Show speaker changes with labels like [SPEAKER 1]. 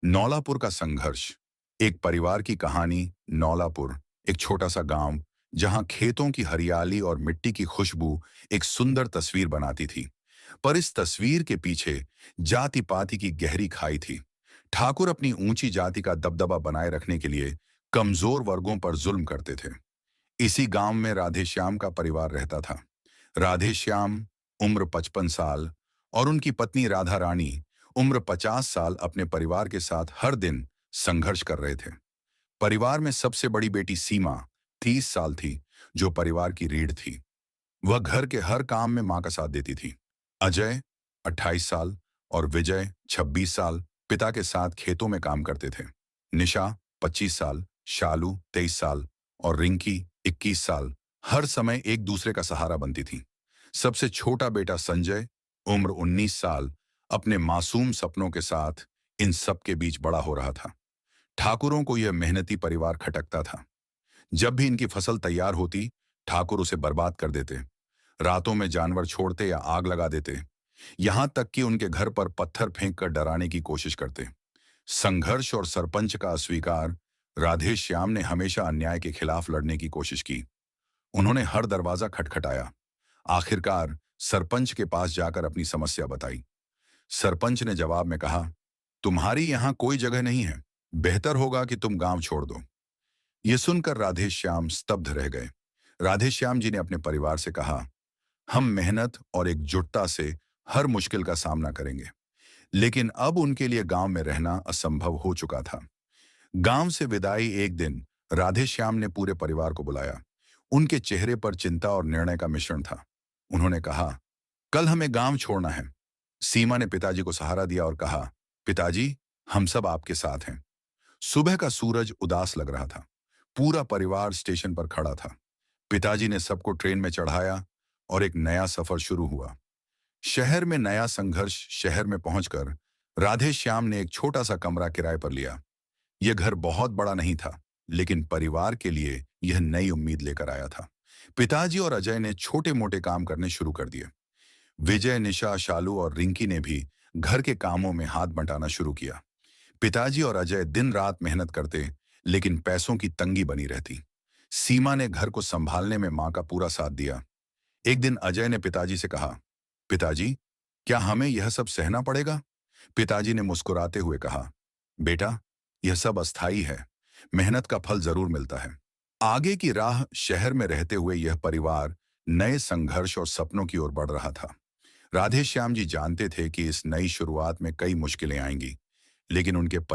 [SPEAKER 1] नौलापुर का संघर्ष। एक परिवार की कहानी। नौलापुर एक छोटा सा गांव जहां खेतों की हरियाली और मिट्टी की खुशबू एक सुंदर तस्वीर बनाती थी। पर इस तस्वीर के पीछे जाति पाति की गहरी खाई थी। ठाकुर अपनी ऊंची जाति का दबदबा बनाए रखने के लिए कमजोर वर्गों पर जुल्म करते थे। इसी गांव में राधेश्याम का परिवार रहता था। राधेश्याम उम्र 55 साल और उनकी पत्नी राधा रानी उम्र 50 साल अपने परिवार के साथ हर दिन संघर्ष कर रहे थे। परिवार में सबसे बड़ी बेटी सीमा 30 साल थी, जो परिवार की रीढ़ थी। वह घर के हर काम में मां का साथ देती थी। अजय 28 साल और विजय 26 साल पिता के साथ खेतों में काम करते थे। निशा 25 साल, शालू 23 साल और रिंकी 21 साल हर समय एक दूसरे का सहारा बनती थी। सबसे छोटा बेटा संजय उम्र 19 साल अपने मासूम सपनों के साथ इन सब के बीच बड़ा हो रहा था। ठाकुरों को यह मेहनती परिवार खटकता था। जब भी इनकी फसल तैयार होती, ठाकुर उसे बर्बाद कर देते। रातों में जानवर छोड़ते या आग लगा देते, यहां तक कि उनके घर पर पत्थर फेंक कर डराने की कोशिश करते। संघर्ष और सरपंच का अस्वीकार। राधेश्याम ने हमेशा अन्याय के खिलाफ लड़ने की कोशिश की। उन्होंने हर दरवाजा खटखटाया। आखिरकार सरपंच के पास जाकर अपनी समस्या बताई। सरपंच ने जवाब में कहा, तुम्हारी यहां कोई जगह नहीं है, बेहतर होगा कि तुम गांव छोड़ दो। यह सुनकर राधेश्याम स्तब्ध रह गए। राधेश्याम जी ने अपने परिवार से कहा, हम मेहनत और एकजुटता से हर मुश्किल का सामना करेंगे। लेकिन अब उनके लिए गांव में रहना असंभव हो चुका था। गांव से विदाई एक दिन राधेश्याम ने पूरे परिवार को बुलाया। उनके चेहरे पर चिंता और निर्णय का मिश्रण था। उन्होंने कहा, कल हमें गांव छोड़ना है। सीमा ने पिताजी को सहारा दिया और कहा, पिताजी, हम सब आपके साथ हैं। सुबह का सूरज उदास लग रहा था। पूरा परिवार स्टेशन पर खड़ा था। पिताजी ने सबको ट्रेन में चढ़ाया और एक नया सफर शुरू हुआ। शहर में नया संघर्ष। शहर में पहुंचकर राधेश्याम ने एक छोटा सा कमरा किराए पर लिया। यह घर बहुत बड़ा नहीं था, लेकिन परिवार के लिए यह नई उम्मीद लेकर आया था। पिताजी और अजय ने छोटे मोटे काम करने शुरू कर दिए। विजय, निशा, शालू और रिंकी ने भी घर के कामों में हाथ बंटाना शुरू किया। पिताजी और अजय दिन रात मेहनत करते, लेकिन पैसों की तंगी बनी रहती। सीमा ने घर को संभालने में मां का पूरा साथ दिया। एक दिन अजय ने पिताजी से कहा, पिताजी, क्या हमें यह सब सहना पड़ेगा? पिताजी ने मुस्कुराते हुए कहा, बेटा, यह सब अस्थाई है, मेहनत का फल जरूर मिलता है। आगे की राह। शहर में रहते हुए यह परिवार नए संघर्ष और सपनों की ओर बढ़ रहा था। राधेश्याम जी जानते थे कि इस नई शुरुआत में कई मुश्किलें आएंगी, लेकिन उनके